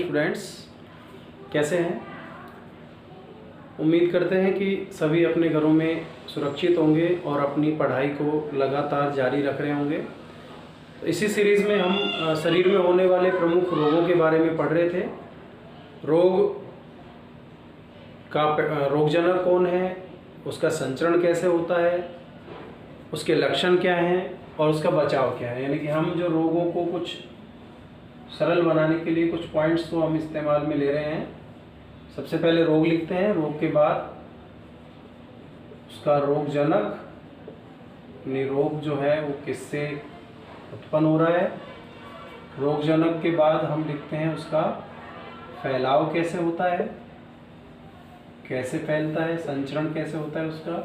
Students, कैसे हैं। उम्मीद करते हैं कि सभी अपने घरों में सुरक्षित होंगे और अपनी पढ़ाई को लगातार जारी रख रहे होंगे। इसी सीरीज़ में हम शरीर में होने वाले प्रमुख रोगों के बारे में पढ़ रहे थे। रोगजनक कौन है, उसका संचरण कैसे होता है, उसके लक्षण क्या हैं और उसका बचाव क्या है। यानी कि हम जो रोगों को कुछ सरल बनाने के लिए कुछ पॉइंट्स तो हम इस्तेमाल में ले रहे हैं। सबसे पहले रोग लिखते हैं, रोग के बाद उसका रोगजनक, रोग जो है वो किससे उत्पन्न हो रहा है। रोगजनक के बाद हम लिखते हैं उसका फैलाव कैसे होता है, कैसे फैलता है, संचरण कैसे होता है उसका।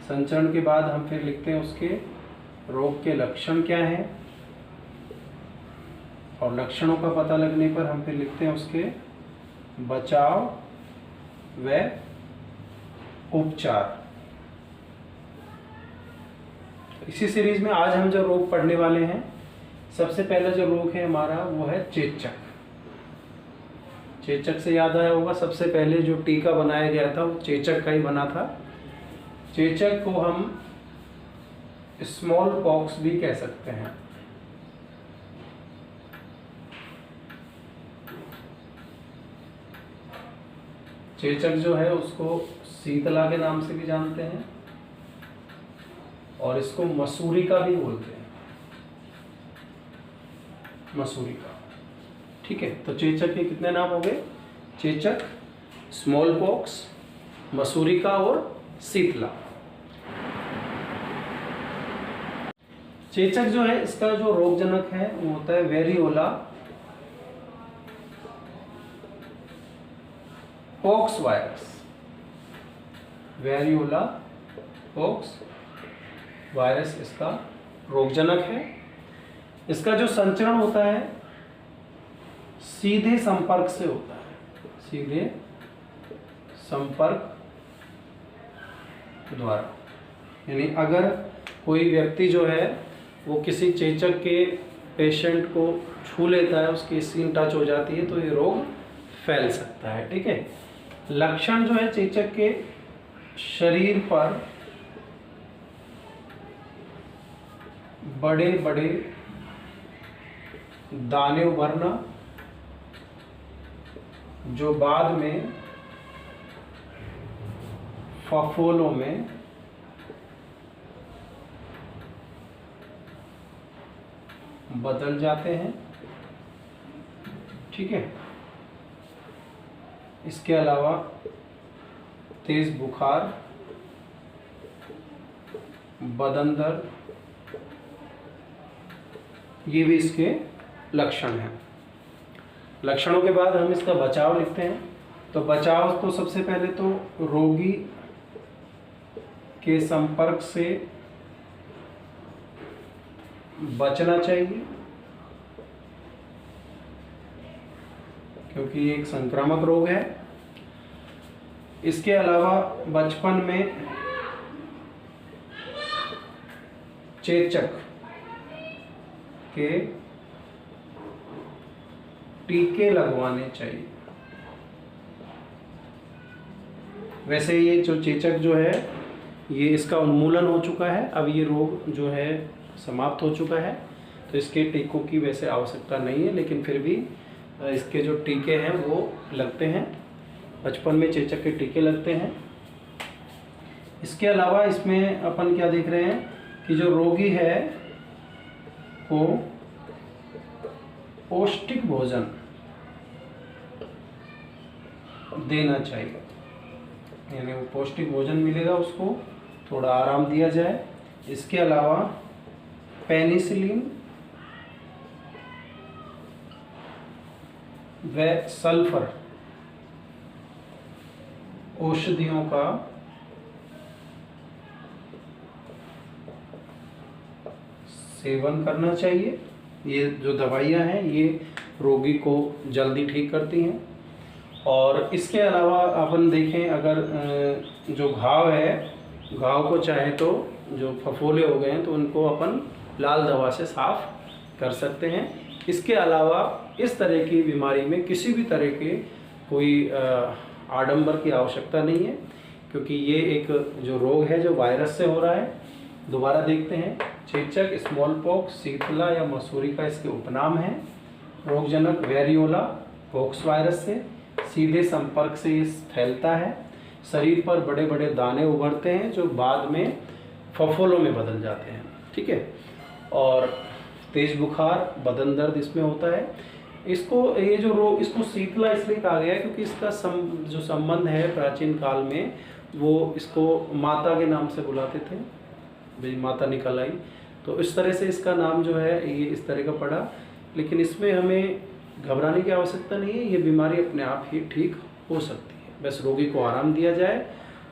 संचरण के बाद हम फिर लिखते हैं उसके रोग के लक्षण क्या हैं, और लक्षणों का पता लगने पर हम फिर लिखते हैं उसके बचाव व उपचार। इसी सीरीज में आज हम जो रोग पढ़ने वाले हैं, सबसे पहला जो रोग है हमारा वो है चेचक। चेचक से याद आया होगा, सबसे पहले जो टीका बनाया गया था वो चेचक का ही बना था। चेचक को हम स्मॉल पॉक्स भी कह सकते हैं। चेचक जो है उसको शीतला के नाम से भी जानते हैं और इसको मसूरी का भी बोलते हैं, मसूरी का। ठीक है, तो चेचक के कितने नाम हो गए? चेचक, स्मॉल पॉक्स, मसूरी का और शीतला। चेचक जो है इसका जो रोगजनक है वो होता है variola pox virus. Variola pox virus इसका रोगजनक है। इसका जो संचरण होता है सीधे संपर्क से होता है, सीधे संपर्क द्वारा। यानी अगर कोई व्यक्ति जो है वो किसी चेचक के पेशेंट को छू लेता है, उसकी स्किन टच हो जाती है, तो ये रोग फैल सकता है। ठीक है, लक्षण जो है चेचक के शरीर पर बड़े बड़े दाने उभरना, जो बाद में फफोलों में बदल जाते हैं। ठीक है, इसके अलावा तेज बुखार, बदन दर्द, ये भी इसके लक्षण हैं। लक्षणों के बाद हम इसका बचाव लिखते हैं। तो बचाव तो सबसे पहले तो रोगी के संपर्क से बचना चाहिए, क्योंकि ये एक संक्रामक रोग है। इसके अलावा बचपन में चेचक के टीके लगवाने चाहिए। वैसे ये जो चेचक जो है ये इसका उन्मूलन हो चुका है, अब ये रोग जो है समाप्त हो चुका है, तो इसके टीकों की वैसे आवश्यकता नहीं है, लेकिन फिर भी इसके जो टीके हैं वो लगते हैं। बचपन में चेचक के टीके लगते हैं। इसके अलावा इसमें अपन क्या देख रहे हैं कि जो रोगी है वो पौष्टिक भोजन देना चाहिए। यानी वो पौष्टिक भोजन मिलेगा, उसको थोड़ा आराम दिया जाए। इसके अलावा पेनिसिलिन व सल्फर औषधियों का सेवन करना चाहिए। ये जो दवाइयाँ हैं ये रोगी को जल्दी ठीक करती हैं। और इसके अलावा अपन देखें, अगर जो घाव है, घाव को चाहे तो जो फफोले हो गए हैं तो उनको अपन लाल दवा से साफ कर सकते हैं। इसके अलावा इस तरह की बीमारी में किसी भी तरह के कोई आडंबर की आवश्यकता नहीं है, क्योंकि ये एक जो रोग है जो वायरस से हो रहा है। दोबारा देखते हैं, चेचक, स्मॉल पॉक्स, शीतला या मसूरी का इसके उपनाम है। रोगजनक वेरियोला पॉक्स वायरस से सीधे संपर्क से ये फैलता है। शरीर पर बड़े बड़े दाने उभरते हैं जो बाद में फफोलों में बदल जाते हैं, ठीक है। और तेज बुखार, बदन दर्द इसमें होता है। इसको ये जो रोग, इसको शीतला इसलिए कहा गया है क्योंकि इसका जो संबंध है प्राचीन काल में, वो इसको माता के नाम से बुलाते थे, भाई माता निकल आई, तो इस तरह से इसका नाम जो है ये इस तरह का पड़ा। लेकिन इसमें हमें घबराने की आवश्यकता नहीं है, ये बीमारी अपने आप ही ठीक हो सकती है। बस रोगी को आराम दिया जाए,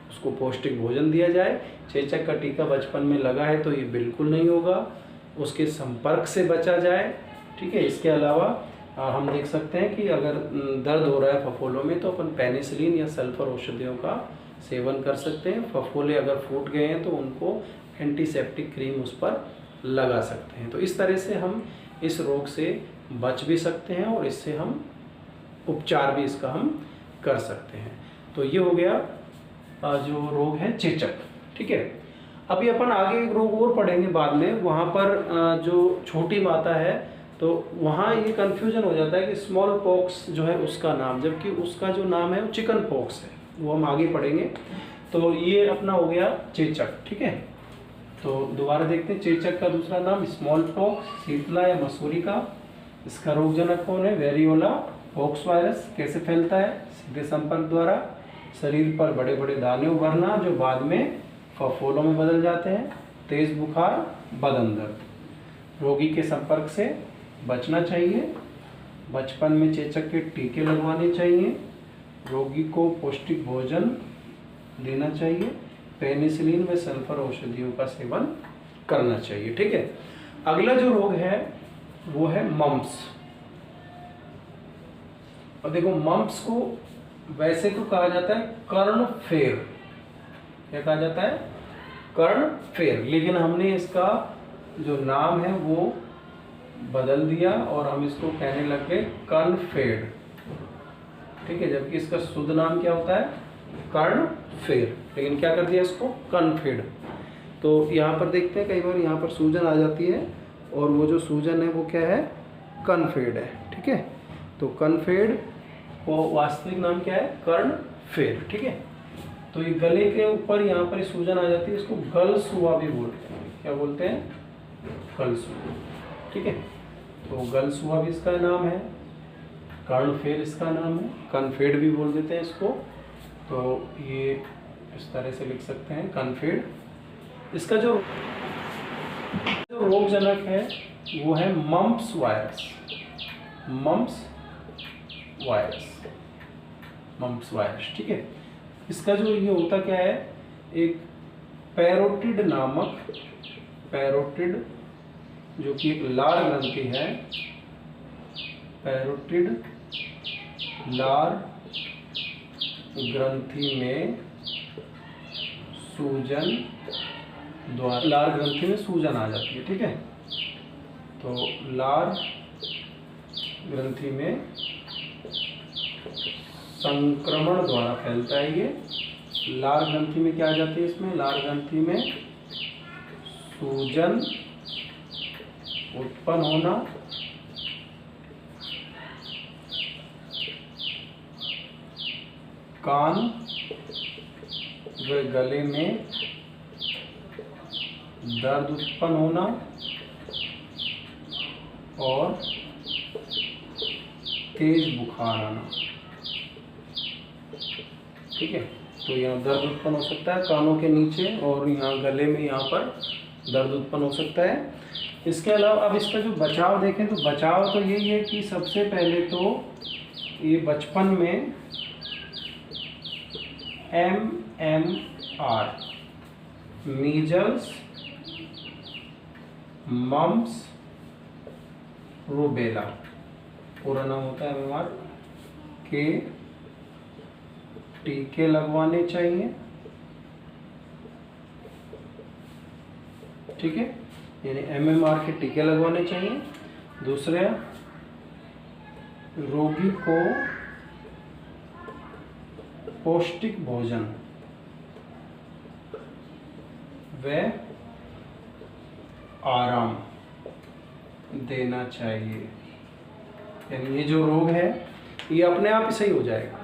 उसको पौष्टिक भोजन दिया जाए। चेचक का टीका बचपन में लगा है तो ये बिल्कुल नहीं होगा, उसके संपर्क से बचा जाए, ठीक है। इसके अलावा हम देख सकते हैं कि अगर दर्द हो रहा है फफोलों में तो अपन पेनिसिलिन या सल्फर औषधियों का सेवन कर सकते हैं। फफोले अगर फूट गए हैं तो उनको एंटीसेप्टिक क्रीम उस पर लगा सकते हैं। तो इस तरह से हम इस रोग से बच भी सकते हैं और इससे हम उपचार भी इसका हम कर सकते हैं। तो ये हो गया जो रोग है चेचक, ठीक है। अभी अपन आगे एक रोग और पढ़ेंगे बाद में, वहाँ पर जो छोटी माता है तो वहाँ ये कन्फ्यूजन हो जाता है कि स्मॉल पॉक्स जो है उसका नाम, जबकि उसका जो नाम है वो चिकन पॉक्स है, वो हम आगे पढ़ेंगे। तो ये अपना हो गया चेचक, ठीक है। तो दोबारा देखते हैं, चेचक का दूसरा नाम स्मॉल पॉक्स, शीतला या मसूरी का। इसका रोगजनक कौन है? Variola pox virus. कैसे फैलता है? सीधे संपर्क द्वारा। शरीर पर बड़े बड़े दाने उभरना जो बाद में फफोलों में बदल जाते हैं। तेज बुखार, बदन दर्द। रोगी के संपर्क से बचना चाहिए। बचपन में चेचक के टीके लगवाने चाहिए। रोगी को पौष्टिक भोजन देना चाहिए। पेनिसिलिन व सल्फर औषधियों का सेवन करना चाहिए, ठीक है। अगला जो रोग है वो है मम्प्स। और देखो, मम्प्स को वैसे तो कहा जाता है कर्णफेर। क्या कहा जाता है? कर्णफेर। लेकिन हमने इसका जो नाम है वो बदल दिया और हम इसको कहने लग गए कर्णफेड, ठीक है। जबकि इसका शुद्ध नाम क्या होता है? कर्णफेर, लेकिन क्या कर दिया इसको? कर्णफेड। तो यहाँ पर देखते हैं, कई बार यहाँ पर सूजन आ जाती है और वो जो सूजन है वो क्या है? कर्णफेड है, ठीक है। तो कर्णफेड को वास्तविक नाम क्या है? कर्णफेर, ठीक है। तो ये गले के ऊपर यहाँ पर सूजन आ जाती है, इसको गलसुआ भी बोलते हैं। क्या बोलते हैं? गलसुआ, ठीक है। तो गलसुआ भी इसका नाम है, कर्णफेर इसका नाम है, कर्णफेड भी बोल देते हैं इसको। तो ये इस तरह से लिख सकते हैं, कर्णफेड। इसका जो रोगजनक है वो है मम्प्स वायरस। मम्प्स वायरस, ठीक है। इसका जो ये होता क्या है? एक पैरोटिड नामक, पैरोटिड जो कि एक लार ग्रंथि है, पैरोटिड लार ग्रंथि में सूजन द्वारा, लार ग्रंथि में सूजन आ जाती है, ठीक है। तो लार ग्रंथि में संक्रमण द्वारा फैलता है ये। लार ग्रंथि में क्या आ जाती है? इसमें लार ग्रंथि में सूजन उत्पन्न होना, कान व गले में दर्द उत्पन्न होना और तेज बुखार आना, ठीक है। तो यहाँ दर्द उत्पन्न हो सकता है कानों के नीचे और यहाँ गले में, यहाँ पर दर्द उत्पन्न हो सकता है। इसके अलावा अब इसका जो बचाव देखें तो बचाव तो यही है कि सबसे पहले तो ये बचपन में MMR, मीजल्स, मम्प्स, रूबेला, पूरा नाम होता है MMR, के टीके लगवाने चाहिए, ठीक है। यानी MMR के टीके लगवाने चाहिए। दूसरा रोगी को पौष्टिक भोजन व आराम देना चाहिए। यानी ये जो रोग है ये अपने आप ही सही हो जाएगा,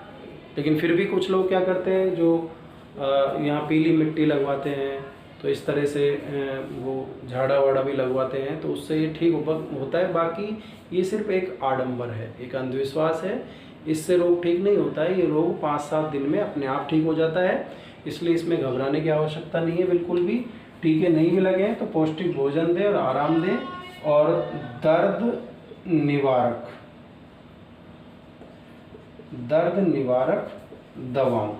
लेकिन फिर भी कुछ लोग क्या करते हैं, जो यहाँ पीली मिट्टी लगवाते हैं, तो इस तरह से वो झाड़ा वाड़ा भी लगवाते हैं, तो उससे ये ठीक होता है। बाकी ये सिर्फ एक आडंबर है, एक अंधविश्वास है, इससे रोग ठीक नहीं होता है। ये रोग 5-7 दिन में अपने आप ठीक हो जाता है, इसलिए इसमें घबराने की आवश्यकता नहीं है बिल्कुल भी। टीके नहीं भी लगे हैं तो पौष्टिक भोजन दें और आराम दें, और दर्द निवारक दवाओं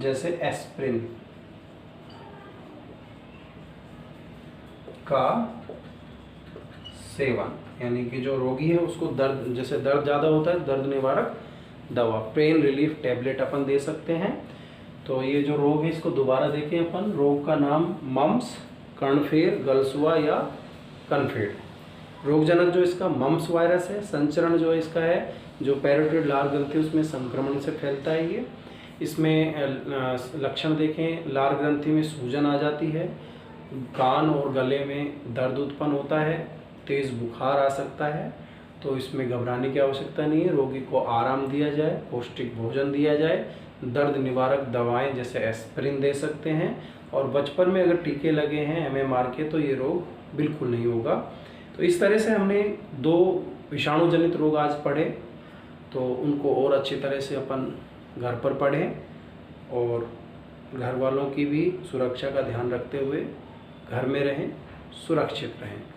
जैसे एस्प्रिन का सेवन, यानी कि जो रोगी है उसको दर्द, जैसे दर्द ज़्यादा होता है, दर्द निवारक दवा, पेन रिलीफ टैबलेट अपन दे सकते हैं। तो ये जो रोग है इसको दोबारा देखें अपन। रोग का नाम मम्प्स, कर्णफेर, गलसुआ या कनफेड। रोगजनक जो इसका मम्प्स वायरस है। संचरण जो इसका है, जो पैरोटिड लार ग्रंथि उसमें संक्रमण से फैलता है ये। इसमें लक्षण देखें, लार ग्रंथि में सूजन आ जाती है, कान और गले में दर्द उत्पन्न होता है, तेज़ बुखार आ सकता है। तो इसमें घबराने की आवश्यकता नहीं है। रोगी को आराम दिया जाए, पौष्टिक भोजन दिया जाए, दर्द निवारक दवाएं जैसे एस्प्रिन दे सकते हैं, और बचपन में अगर टीके लगे हैं MMR के तो ये रोग बिल्कुल नहीं होगा। तो इस तरह से हमने 2 विषाणु जनित रोग आज पढ़े, तो उनको और अच्छी तरह से अपन घर पर पढ़ें, और घर वालों की भी सुरक्षा का ध्यान रखते हुए घर में रहें, सुरक्षित रहें।